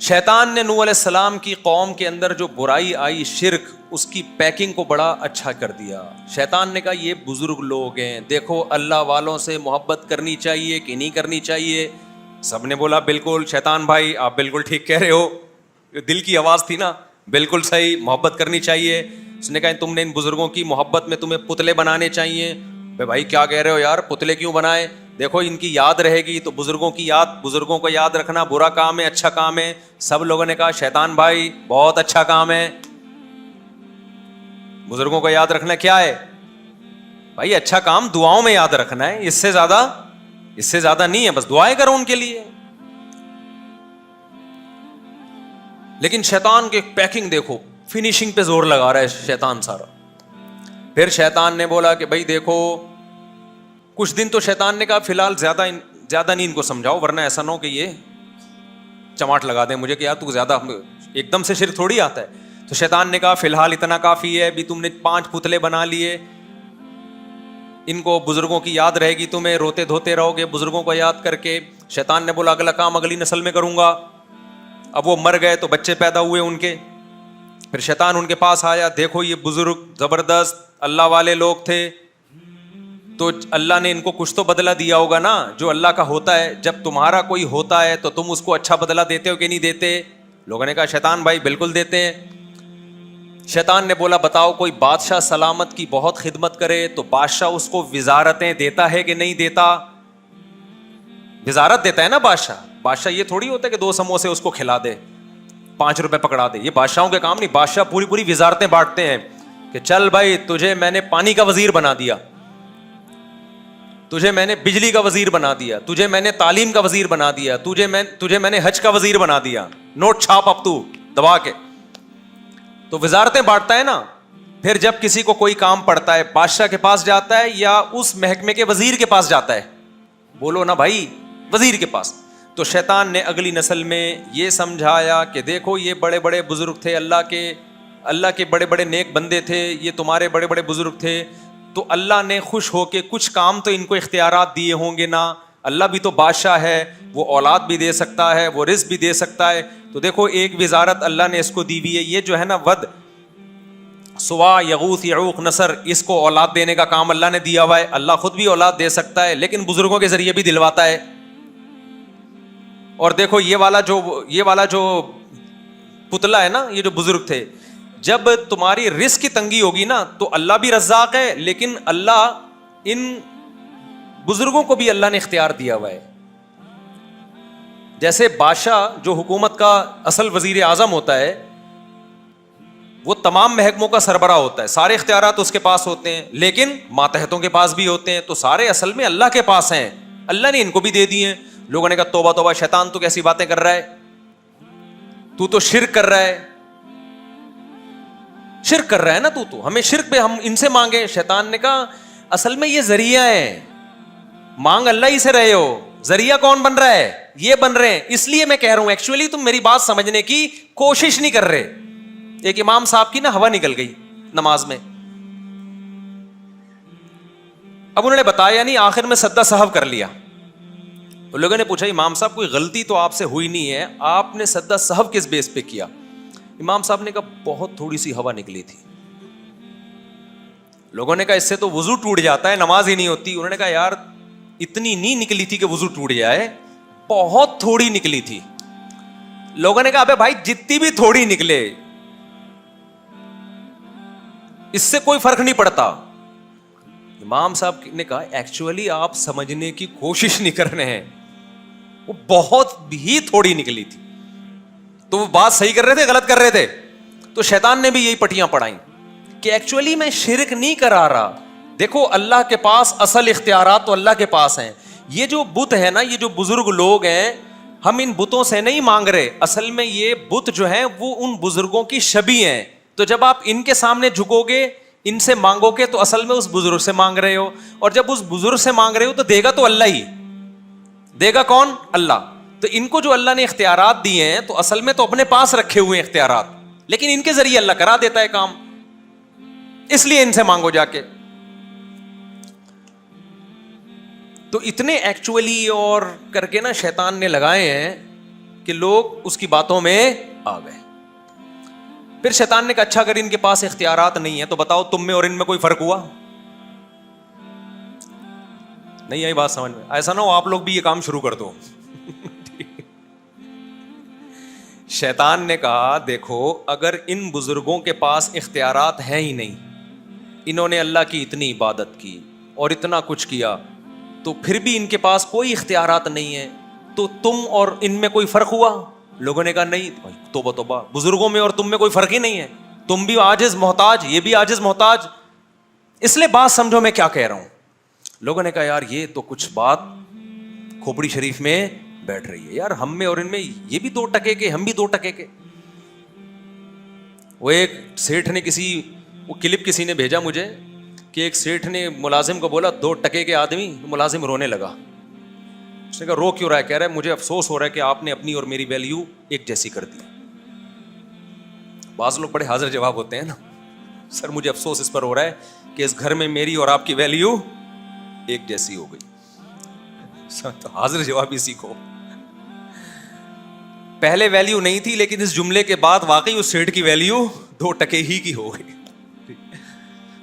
شیطان نے نوح علیہ السلام کی قوم کے اندر جو برائی آئی شرک، اس کی پیکنگ کو بڑا اچھا کر دیا. شیطان نے کہا یہ بزرگ لوگ ہیں، دیکھو اللہ والوں سے محبت کرنی چاہیے کہ نہیں کرنی چاہیے. سب نے بولا بالکل شیطان بھائی آپ بالکل ٹھیک کہہ رہے ہو. دل کی آواز تھی نا، بالکل صحیح، محبت کرنی چاہیے. اس نے کہا تم نے ان بزرگوں کی محبت میں تمہیں پتلے بنانے چاہیے. بھائی کیا کہہ رہے ہو یار، پتلے کیوں بنائے؟ دیکھو ان کی یاد رہے گی تو بزرگوں کی یاد، بزرگوں کو یاد رکھنا برا کام ہے اچھا کام ہے. سب لوگوں نے کہا شیطان بھائی بہت اچھا کام ہے، بزرگوں کو یاد رکھنا کیا ہے بھائی؟ اچھا کام دعاؤں میں یاد رکھنا ہے، اس سے زیادہ نہیں ہے، بس دعائیں کرو ان کے لیے. لیکن شیطان کی پیکنگ دیکھو، فنیشنگ پہ زور لگا رہا ہے شیطان سارا. پھر شیطان نے بولا کہ بھائی دیکھو، کچھ دن تو شیطان نے کہا فی الحال زیادہ نہیں ان کو سمجھاؤ، ورنہ ایسا نہ ہو کہ یہ چماٹ لگا دیں مجھے کہ یار تو زیادہ ایک دم سے شرک تھوڑی آتا ہے. تو شیطان نے کہا فی الحال اتنا کافی ہے، ابھی تم نے 5 پتلے بنا لیے، ان کو بزرگوں کی یاد رہے گی، تمہیں روتے دھوتے رہو گے بزرگوں کو یاد کر کے. شیطان نے بولا اگلا کام اگلی نسل میں کروں گا. اب وہ مر گئے تو بچے پیدا ہوئے ان کے. پھر شیطان ان کے پاس آیا، دیکھو یہ بزرگ زبردست اللہ والے لوگ تھے، تو اللہ نے ان کو کچھ تو بدلہ دیا ہوگا نا جو اللہ کا ہوتا ہے. جب تمہارا کوئی ہوتا ہے تو تم اس کو اچھا بدلہ دیتے ہو کہ نہیں دیتے؟ لوگوں نے کہا شیطان بھائی بالکل دیتے ہیں. شیطان نے بولا بتاؤ کوئی بادشاہ سلامت کی بہت خدمت کرے تو بادشاہ اس کو وزارتیں دیتا ہے کہ نہیں دیتا؟ وزارت دیتا ہے نا بادشاہ یہ تھوڑی ہوتا ہے کہ 2 سموسے اس کو کھلا دے 5 روپے پکڑا دے. یہ بادشاہوں کے کام نہیں، بادشاہ پوری وزارتیں بانٹتے ہیں کہ چل بھائی تجھے میں نے پانی کا وزیر بنا دیا، تجھے میں نے بجلی کا وزیر بنا دیا، تجھے میں نے تعلیم کا وزیر بنا دیا، تجھے میں نے حج کا وزیر بنا دیا، نوٹ چھاپ اب تو دبا کے. تو وزارتیں بانٹتا ہے نا. پھر جب کسی کو کوئی کام پڑتا ہے بادشاہ کے پاس جاتا ہے یا اس محکمے کے وزیر کے پاس جاتا ہے؟ بولو نا بھائی، وزیر کے پاس. تو شیطان نے اگلی نسل میں یہ سمجھایا کہ دیکھو یہ بڑے بڑے بزرگ تھے، اللہ کے بڑے بڑے نیک بندے تھے، یہ تمہارے بڑے بڑے بزرگ تھے، تو اللہ نے خوش ہو کے کچھ کام تو ان کو اختیارات دیے ہوں گے نا. اللہ بھی تو بادشاہ ہے، وہ اولاد بھی دے سکتا ہے، وہ رزق بھی دے سکتا ہے. تو دیکھو ایک وزارت اللہ نے اس کو دی ہوئی ہے، یہ جو ہے نا ود سوا یغوث یعوق نصر، اس کو اولاد دینے کا کام اللہ نے دیا ہوا ہے. اللہ خود بھی اولاد دے سکتا ہے لیکن بزرگوں کے ذریعے بھی دلواتا ہے. اور دیکھو یہ والا جو پتلا ہے نا، یہ جو بزرگ تھے، جب تمہاری رزق کی تنگی ہوگی نا تو اللہ بھی رزاق ہے، لیکن اللہ ان بزرگوں کو بھی اللہ نے اختیار دیا ہوا ہے. جیسے بادشاہ جو حکومت کا اصل وزیر اعظم ہوتا ہے، وہ تمام محکموں کا سربراہ ہوتا ہے، سارے اختیارات اس کے پاس ہوتے ہیں، لیکن ماتحتوں کے پاس بھی ہوتے ہیں. تو سارے اصل میں اللہ کے پاس ہیں، اللہ نے ان کو بھی دے دیے ہیں. لوگوں نے کہا توبہ توبہ شیطان تو کیسی باتیں کر رہا ہے، تو شرک کر رہا ہے، شرک کر رہا ہے نا تو ہمیں شرک پہ ہم ان سے مانگے. شیطان نے کہا اصل میں یہ ذریعہ ہے، مانگ اللہ ہی سے رہے ہو، ذریعہ کون بن رہا ہے؟ یہ بن رہے ہیں. اس لیے میں کہہ رہا ہوں ایکچولی تم میری بات سمجھنے کی کوشش نہیں کر رہے. ایک امام صاحب کی نا ہوا نکل گئی نماز میں، اب انہوں نے بتایا نہیں، آخر میں سجدہ سہو کر لیا. تو لوگوں نے پوچھا امام صاحب کوئی غلطی تو آپ سے ہوئی نہیں ہے، آپ نے سجدہ سہو کس بیس پہ کیا؟ امام صاحب نے کہا بہت تھوڑی سی ہوا نکلی تھی. لوگوں نے کہا اس سے تو وضو ٹوٹ جاتا ہے، نماز ہی نہیں ہوتی. انہوں نے کہا یار اتنی نہیں نکلی تھی کہ وضو ٹوٹ جائے، بہت تھوڑی نکلی تھی. لوگوں نے کہا ابے بھائی جتنی بھی تھوڑی نکلے اس سے کوئی فرق نہیں پڑتا. امام صاحب نے کہا ایکچولی آپ سمجھنے کی کوشش نہیں کر رہے ہیں، وہ بہت ہی تھوڑی نکلی تھی. تو وہ بات صحیح کر رہے تھے غلط کر رہے تھے؟ تو شیطان نے بھی یہی پٹیاں پڑھائیں کہ ایکچولی میں شرک نہیں کرا رہا. دیکھو اللہ کے پاس اصل اختیارات تو اللہ کے پاس ہیں. یہ جو بت ہے نا، یہ جو بزرگ لوگ ہیں، ہم ان بتوں سے نہیں مانگ رہے. اصل میں یہ بت جو ہیں وہ ان بزرگوں کی شبیہ ہیں. تو جب آپ ان کے سامنے جھکو گے، ان سے مانگو گے، تو اصل میں اس بزرگ سے مانگ رہے ہو. اور جب اس بزرگ سے مانگ رہے ہو تو دے گا تو اللہ ہی دے گا. کون؟ اللہ. تو ان کو جو اللہ نے اختیارات دیے ہیں تو اصل میں تو اپنے پاس رکھے ہوئے ہیں اختیارات، لیکن ان کے ذریعے اللہ کرا دیتا ہے کام، اس لیے ان سے مانگو جا کے. تو اتنے ایکچولی اور کر کے نا شیطان نے لگائے ہیں کہ لوگ اس کی باتوں میں آ گئے. پھر شیطان نے کہا اچھا اگر ان کے پاس اختیارات نہیں ہیں تو بتاؤ تم میں اور ان میں کوئی فرق ہوا؟ نہیں آئی بات سمجھ میں؟ ایسا نہ ہو آپ لوگ بھی یہ کام شروع کر دو. شیطان نے کہا دیکھو اگر ان بزرگوں کے پاس اختیارات ہیں ہی نہیں, انہوں نے اللہ کی اتنی عبادت کی اور اتنا کچھ کیا, تو پھر بھی ان کے پاس کوئی اختیارات نہیں ہے, تو تم اور ان میں کوئی فرق ہوا؟ لوگوں نے کہا نہیں, توبہ توبہ, بزرگوں میں اور تم میں کوئی فرق ہی نہیں ہے, تم بھی عاجز محتاج, یہ بھی عاجز محتاج, اس لیے بات سمجھو میں کیا کہہ رہا ہوں. لوگوں نے کہا یار یہ تو کچھ بات کھوپڑی شریف میں بیٹھ رہی ہے, یار ہم میں اور ان میں یہ بھی 2 ٹکے کے, ہم بھی 2 ٹکے کے. وہ ایک سیٹھ نے وہ کلپ کسی نے بھیجا مجھے کہ ایک سیٹھ نے ملازم کو بولا 2 ٹکے کے آدمی, ملازم رونے لگا. اس نے کہا رو کیوں رہا ہے؟ کہہ رہا ہے مجھے افسوس ہو رہا ہے کہ آپ نے اپنی اور میری ویلیو ایک جیسی کر دی. بعض لوگ بڑے حاضر جواب ہوتے ہیں نا, سر مجھے افسوس اس پر ہو رہا ہے کہ اس گھر میں میری اور آپ کی ویلیو ایک جیسی ہو گئی. تو حاضر جواب ہی سیکھو. پہلے ویلیو نہیں تھی, لیکن اس جملے کے بعد واقعی اس سیٹ کی ویلیو 2 ٹکے ہی کی ہو گئی.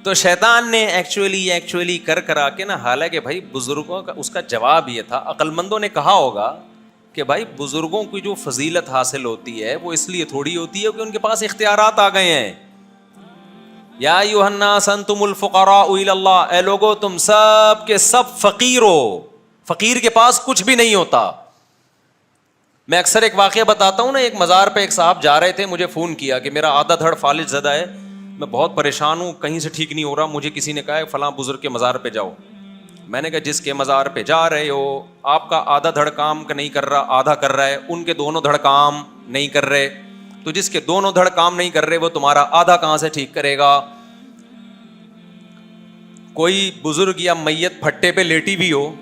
تو شیطان نے ایکچولی کرا کے نا, حالانکہ بھائی بزرگوں کا اس کا جواب یہ تھا, عقل مندوں نے کہا ہوگا کہ بھائی بزرگوں کی جو فضیلت حاصل ہوتی ہے وہ اس لیے تھوڑی ہوتی ہے کہ ان کے پاس اختیارات آ گئے ہیں. یا ایھا الناس انتم الفقراء الی اللہ, اے لوگو تم سب کے سب فقیر ہو, فقیر کے پاس کچھ بھی نہیں ہوتا. میں اکثر ایک واقعہ بتاتا ہوں نا, ایک مزار پہ ایک صاحب جا رہے تھے, مجھے فون کیا کہ میرا آدھا دھڑ فالج زدہ ہے, میں بہت پریشان ہوں, کہیں سے ٹھیک نہیں ہو رہا, مجھے کسی نے کہا ہے فلاں بزرگ کے مزار پہ جاؤ. میں نے کہا جس کے مزار پہ جا رہے ہو آپ کا آدھا دھڑ کام نہیں کر رہا, آدھا کر رہا ہے, ان کے دونوں دھڑ کام نہیں کر رہے, تو جس کے دونوں دھڑ کام نہیں کر رہے وہ تمہارا آدھا کہاں سے ٹھیک کرے گا؟ کوئی بزرگ یا میت پھٹے پہ لیٹی بھی ہو,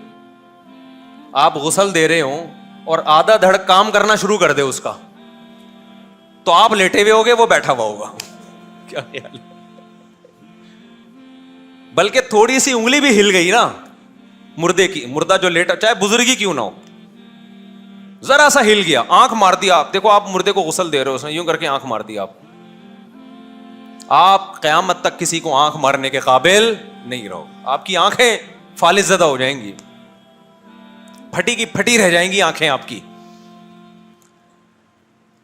آپ غسل دے رہے ہوں اور آدھا دھڑ کام کرنا شروع کر دے اس کا, تو آپ لیٹے ہوئے ہوگے, وہ بیٹھا ہوا ہوگا. کیا خیال ہے؟ بلکہ تھوڑی سی انگلی بھی ہل گئی نا مردے کی, مردہ جو لیٹا چاہے بزرگی کیوں نہ ہو, ذرا سا ہل گیا, آنکھ مار دیا. آپ دیکھو آپ مردے کو غسل دے رہے ہو, اس نے یوں کر کے آنکھ مار دیا, آپ قیامت تک کسی کو آنکھ مارنے کے قابل نہیں رہو, آپ کی آنکھیں فالج زدہ ہو جائیں گی, پھٹی کی پھٹی رہ جائیں گی آنکھیں آپ کی.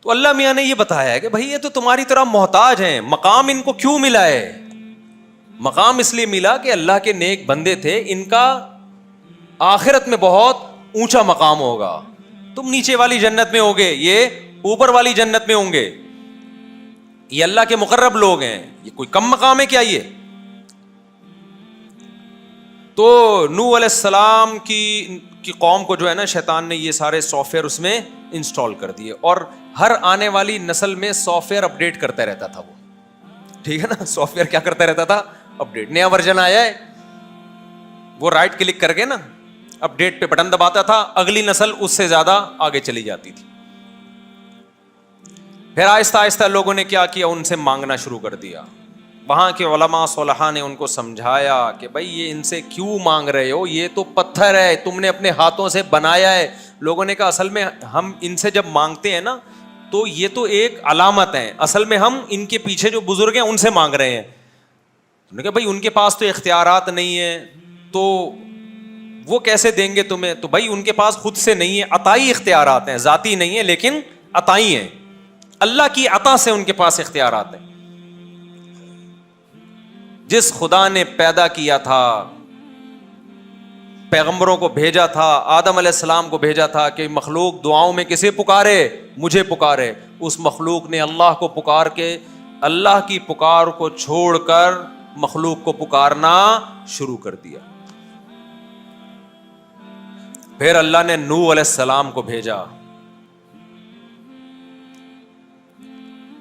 تو اللہ میاں نے یہ بتایا ہے کہ بھائی یہ تو تمہاری طرح محتاج ہیں. مقام ان کو کیوں ملا ہے؟ مقام اس لیے ملا کہ اللہ کے نیک بندے تھے, ان کا آخرت میں بہت اونچا مقام ہوگا. تم نیچے والی جنت میں ہوگے, یہ اوپر والی جنت میں ہوں گے, یہ اللہ کے مقرب لوگ ہیں, یہ کوئی کم مقام ہے کیا یہ؟ تو نوح علیہ السلام کی قوم کو جو ہے نا شیطان نے یہ سارے سافٹ ویئر اس میں انسٹال کر دیے, اور ہر آنے والی نسل میں سافٹ ویئر اپڈیٹ کرتا رہتا تھا وہ, ٹھیک ہے نا, سافٹ ویئر کیا کرتا رہتا تھا؟ اپڈیٹ. نیا ورژن آیا ہے, وہ رائٹ کلک کر کے نا اپڈیٹ پہ بٹن دباتا تھا, اگلی نسل اس سے زیادہ آگے چلی جاتی تھی. پھر آہستہ آہستہ لوگوں نے کیا کیا, ان سے مانگنا شروع کر دیا. وہاں کے علماء صلحاء نے ان کو سمجھایا کہ بھائی یہ ان سے کیوں مانگ رہے ہو, یہ تو پتھر ہے, تم نے اپنے ہاتھوں سے بنایا ہے. لوگوں نے کہا اصل میں ہم ان سے جب مانگتے ہیں نا تو یہ تو ایک علامت ہے, اصل میں ہم ان کے پیچھے جو بزرگ ہیں ان سے مانگ رہے ہیں. انہوں نے کہا بھائی ان کے پاس تو اختیارات نہیں ہیں, تو وہ کیسے دیں گے تمہیں؟ تو بھائی ان کے پاس خود سے نہیں ہے, عطائی اختیارات ہیں, ذاتی نہیں ہے لیکن عطائی ہیں, اللہ کی عطا سے ان کے پاس اختیارات ہیں. جس خدا نے پیدا کیا تھا, پیغمبروں کو بھیجا تھا, آدم علیہ السلام کو بھیجا تھا کہ مخلوق دعاؤں میں کسے پکارے؟ مجھے پکارے. اس مخلوق نے اللہ کو پکار کے اللہ کی پکار کو چھوڑ کر مخلوق کو پکارنا شروع کر دیا. پھر اللہ نے نوح علیہ السلام کو بھیجا.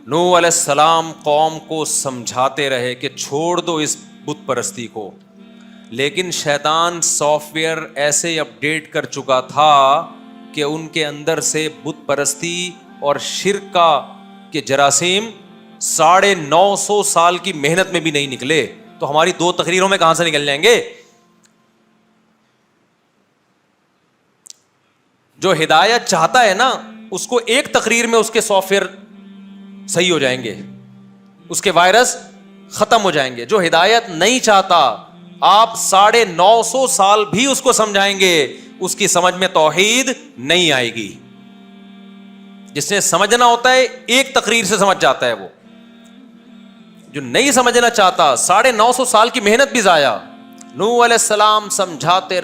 نوح علیہ السلام قوم کو سمجھاتے رہے کہ چھوڑ دو اس بت پرستی کو, لیکن شیطان سافٹ ویئر ایسے اپڈیٹ کر چکا تھا کہ ان کے اندر سے بت پرستی اور شرک کا کے جراثیم 950 سال کی محنت میں بھی نہیں نکلے, تو ہماری 2 تقریروں میں کہاں سے نکل جائیں گے؟ جو ہدایت چاہتا ہے نا اس کو ایک تقریر میں اس کے سافٹ ویئر صحیح ہو جائیں گے, اس کے وائرس ختم ہو جائیں گے. جو ہدایت نہیں چاہتا آپ 950 سال بھی اس کو سمجھائیں گے, اس کی سمجھ میں توحید نہیں آئے گی. جس نے سمجھنا ہوتا ہے ایک تقریر سے سمجھ جاتا ہے, وہ جو نہیں سمجھنا چاہتا 950 سال کی محنت بھی ضائع. نوح علیہ السلام سمجھاتے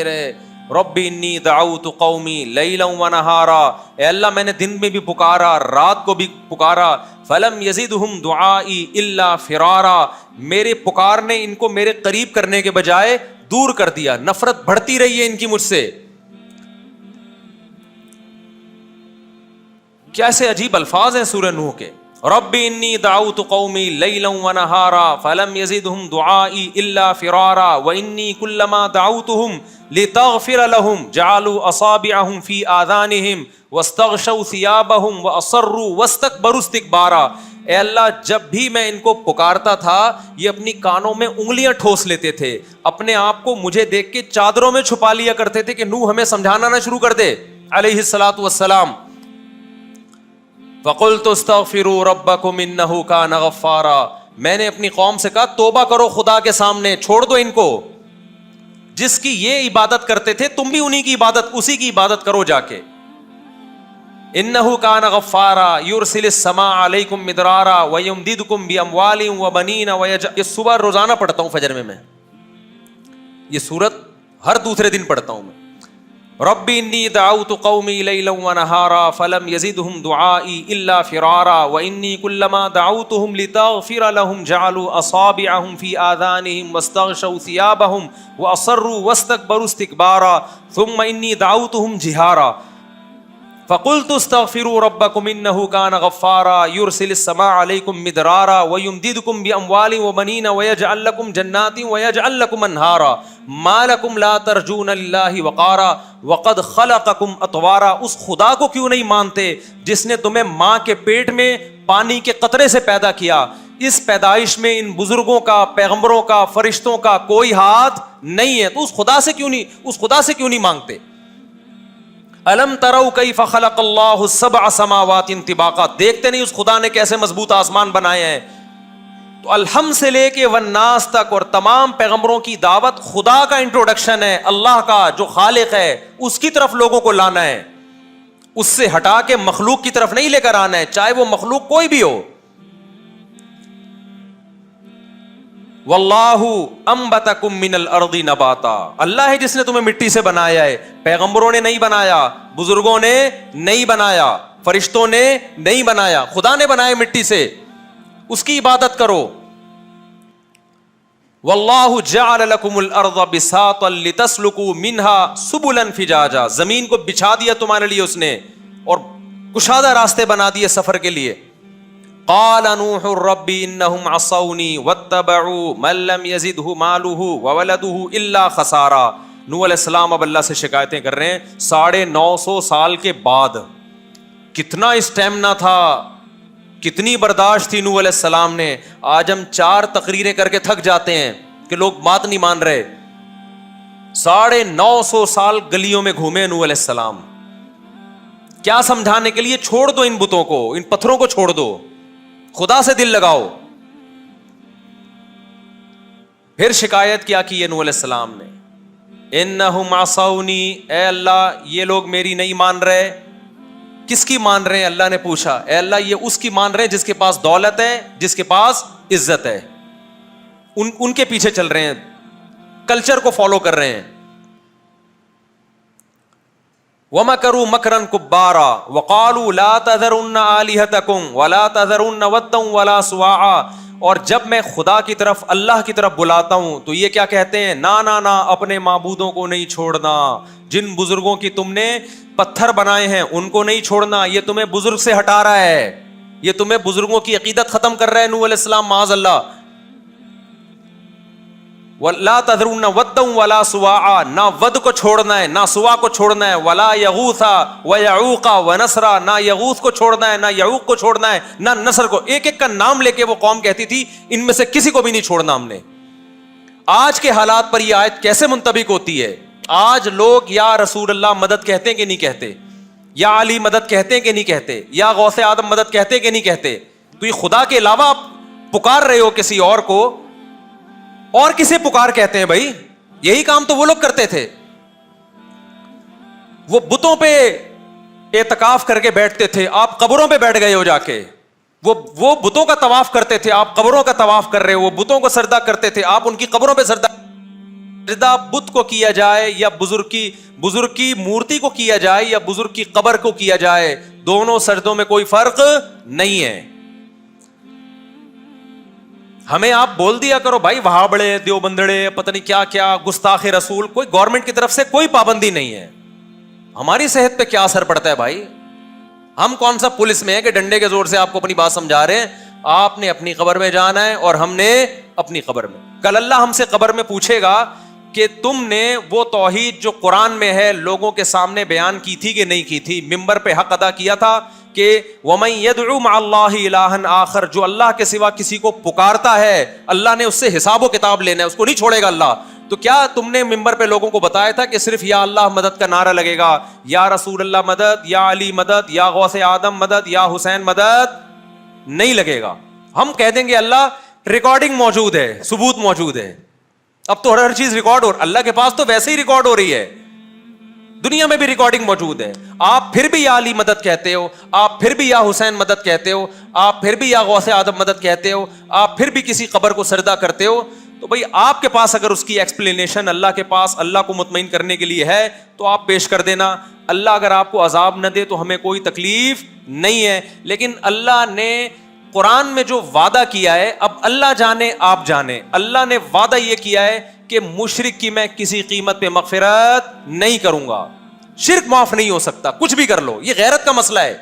رہے ربی انی دعوت قومی لیلا ونہارا, اے اللہ میں نے دن میں بھی پکارا رات کو بھی پکارا, فلم یزدہم دعائی الا فرارا, میرے پکارنے ان کو میرے قریب کرنے کے بجائے دور کر دیا, نفرت بڑھتی رہی ہے ان کی مجھ سے. کیسے عجیب الفاظ ہیں سورہ نوح کے. ربی انی دعوت قومی لیلا ونہارا فلم یزدہم دعائی الا فرارا وانی کلما دعوتہم لتغفر لهم جعلوا اصابعهم في آذانهم واستغشوا ثيابهم واصروا واستكبروا استكبارا. اے اللہ جب بھی میں ان کو پکارتا تھا یہ اپنی کانوں میں انگلیاں ٹھوس لیتے تھے, اپنے آپ کو مجھے دیکھ کے چادروں میں چھپا لیا کرتے تھے کہ نوح ہمیں سمجھانا نہ شروع کر دے علیہ الصلوۃ والسلام. فقلت استغفروا ربکم انہ کان غفارا, میں نے اپنی قوم سے کہا توبہ کرو خدا کے سامنے, چھوڑ دو ان کو, جس کی یہ عبادت کرتے تھے تم بھی انہی کی عبادت, اسی کی عبادت کرو جا کے. انہ کان غفارا یرسل السماء علیکم مدرارا ویمددکم باموال وبنین یہ صبح روزانہ پڑھتا ہوں فجر میں یہ سورت ہر دوسرے دن پڑھتا ہوں میں. ربی انی دعوت قومی لیلا ونہارا فلم یزدہم دعائی الا فرارا وانی کلما دعوتہم لتغفر لهم جعلوا اصابعہم فی آذانہم واستغشوا ثیابہم واصروا واستکبروا استکبارا ثم انی دعوتہم جہارا فقلت استغفروا ربکم انہ کان غفارا یرسل السماء علیکم مدرارا ویمددکم باموال وبنین ویجعل لکم جنات ویجعل لکم انہارا ما لکم لا ترجون للہ وقارا وقد خلقکم اطوارا. اس خدا کو کیوں نہیں مانتے جس نے تمہیں ماں کے پیٹ میں پانی کے قطرے سے پیدا کیا, اس پیدائش میں ان بزرگوں کا, پیغمبروں کا, فرشتوں کا کوئی ہاتھ نہیں ہے, تو اس خدا سے کیوں نہیں مانگتے. الم تروا کیف خلق اللہ سبع سماوات طباقا, دیکھتے نہیں اس خدا نے کیسے مضبوط آسمان بنائے ہیں. تو الحمد سے لے کے والناس تک اور تمام پیغمبروں کی دعوت خدا کا انٹروڈکشن ہے, اللہ کا جو خالق ہے اس کی طرف لوگوں کو لانا ہے, اس سے ہٹا کے مخلوق کی طرف نہیں لے کر آنا ہے, چاہے وہ مخلوق کوئی بھی ہو. واللہ انبتکم من الارض نباتا, اللہ ہے جس نے تمہیں مٹی سے بنایا ہے, پیغمبروں نے نہیں بنایا, بزرگوں نے نہیں بنایا, فرشتوں نے نہیں بنایا, خدا نے بنایا مٹی سے, اس کی عبادت کرو. واللہ جعل لکم الارض بساطا لتسلکوا منها سبلا فجاجا, زمین کو بچھا دیا تمہارے لیے اس نے اور کشادہ راستے بنا دیے سفر کے لیے. قال نوح رب انہم عصونی واتبعوا من لم یزدہ مالہ وولدہ الا خسارا. نوح علیہ السلام اب اللہ سے شکایتیں کر رہے ہیں 950 سال کے بعد. کتنا اسٹیمنا تھا, کتنی برداشت تھی نوح علیہ السلام نے. آج ہم 4 تقریریں کر کے تھک جاتے ہیں کہ لوگ بات نہیں مان رہے. 950 سال گلیوں میں گھومے نوح علیہ السلام, کیا سمجھانے کے لیے. چھوڑ دو ان بتوں کو, ان پتھروں کو چھوڑ دو, خدا سے دل لگاؤ. پھر شکایت کیا کی ہے نوح علیہ السلام نے, انہم عصونی, اے اللہ یہ لوگ میری نہیں مان رہے. کس کی مان رہے ہیں, اللہ نے پوچھا. اے اللہ یہ اس کی مان رہے ہیں جس کے پاس دولت ہے, جس کے پاس عزت ہے, ان کے پیچھے چل رہے ہیں, کلچر کو فالو کر رہے ہیں. وَمَكَرُوا مَكْرًا كُبَّارًا وَقَالُوا لَا تَذَرُنَّ آلِهَتَكُمْ وَلَا تَذَرُنَّ وَدًّا وَلَا سُوَاعًا. اور جب میں خدا کی طرف, اللہ کی طرف بلاتا ہوں تو یہ کیا کہتے ہیں, نا اپنے معبودوں کو نہیں چھوڑنا, جن بزرگوں کی تم نے پتھر بنائے ہیں ان کو نہیں چھوڑنا, یہ تمہیں بزرگ سے ہٹا رہا ہے, یہ تمہیں بزرگوں کی عقیدت ختم کر رہا ہے. نوح علیہ السلام معاذ اللہ. وَلَا تَذَرُنَّ وَدًّا وَلَا سُوَاعًا, نہ ود کو چھوڑنا ہے نہ سوا کو چھوڑنا ہے. وَلَا يَغُوثَ وَيَعُوقَ وَنَسْرَ, نہ یغوث کو چھوڑنا ہے نہ یعوق کو چھوڑنا ہے نہ نصر کو. ایک ایک کا نام لے کے وہ قوم کہتی تھی ان میں سے کسی کو بھی نہیں چھوڑنا ہم نے. آج کے حالات پر یہ آیت کیسے منطبق ہوتی ہے؟ آج لوگ یا رسول اللہ مدد کہتے ہیں کہ نہیں کہتے؟ یا علی مدد کہتے کہ نہیں کہتے؟ یا غوث آدم مدد کہتے کہ نہیں کہتے؟ تو یہ خدا کے علاوہ آپ پکار رہے ہو کسی اور کو، اور کسے پکار کہتے ہیں بھائی؟ یہی کام تو وہ لوگ کرتے تھے، وہ بتوں پہ اعتکاف کر کے بیٹھتے تھے، آپ قبروں پہ بیٹھ گئے ہو جا کے، وہ بتوں کا طواف کرتے تھے، آپ قبروں کا طواف کر رہے ہو، وہ بتوں کو سجدہ کرتے تھے، آپ ان کی قبروں پہ سجدہ بت کو کیا جائے یا بزرگ کی مورتی کو کیا جائے یا بزرگ کی قبر کو کیا جائے، دونوں سجدوں میں کوئی فرق نہیں ہے۔ ہمیں آپ بول دیا کرو بھائی وہابڑے، دیوبندڑے، پتہ نہیں کیا کیا، گستاخ رسول، کوئی گورنمنٹ کی طرف سے کوئی پابندی نہیں ہے۔ ہماری صحت پہ کیا اثر پڑتا ہے بھائی؟ ہم کون سا پولیس میں ہے کہ ڈنڈے کے زور سے آپ کو اپنی بات سمجھا رہے ہیں؟ آپ نے اپنی قبر میں جانا ہے اور ہم نے اپنی قبر میں۔ کل اللہ ہم سے قبر میں پوچھے گا کہ تم نے وہ توحید جو قرآن میں ہے لوگوں کے سامنے بیان کی تھی کہ نہیں کی تھی؟ ممبر پہ حق ادا کیا تھا کہ وَمَن يَدْعُ مَعَ اللَّهِ إِلَٰهًا آخر، جو اللہ کے سوا کسی کو پکارتا ہے اللہ نے اس سے حساب و کتاب لینا ہے، اس کو نہیں چھوڑے گا اللہ۔ تو کیا تم نے ممبر پہ لوگوں کو بتایا تھا کہ صرف یا اللہ مدد کا نعرہ لگے گا، یا رسول اللہ مدد، یا علی مدد، یا غوث آدم مدد، یا حسین مدد؟ نہیں لگے گا۔ ہم کہہ دیں گے اللہ ریکارڈنگ موجود ہے، ثبوت موجود ہے، اب تو ہر چیز ریکارڈ ہو، اللہ کے پاس تو ویسے ہی ریکارڈ ہو رہی ہے، دنیا میں بھی ریکارڈنگ موجود ہے۔ آپ پھر بھی یا علی مدد کہتے ہو، آپ پھر بھی یا حسین مدد کہتے ہو، آپ پھر بھی یا غوث آدم مدد کہتے ہو، آپ پھر بھی کسی قبر کو سجدہ کرتے ہو، تو بھئی آپ کے پاس اگر اس کی ایکسپلینیشن اللہ کے پاس اللہ کو مطمئن کرنے کے لیے ہے تو آپ پیش کر دینا۔ اللہ اگر آپ کو عذاب نہ دے تو ہمیں کوئی تکلیف نہیں ہے، لیکن اللہ نے قرآن میں جو وعدہ کیا ہے، اب اللہ جانے آپ جانے، اللہ نے وعدہ یہ کیا ہے کہ مشرک کی میں کسی قیمت پہ مغفرت نہیں کروں گا، شرک معاف نہیں ہو سکتا، کچھ بھی کر لو، یہ غیرت کا مسئلہ ہے۔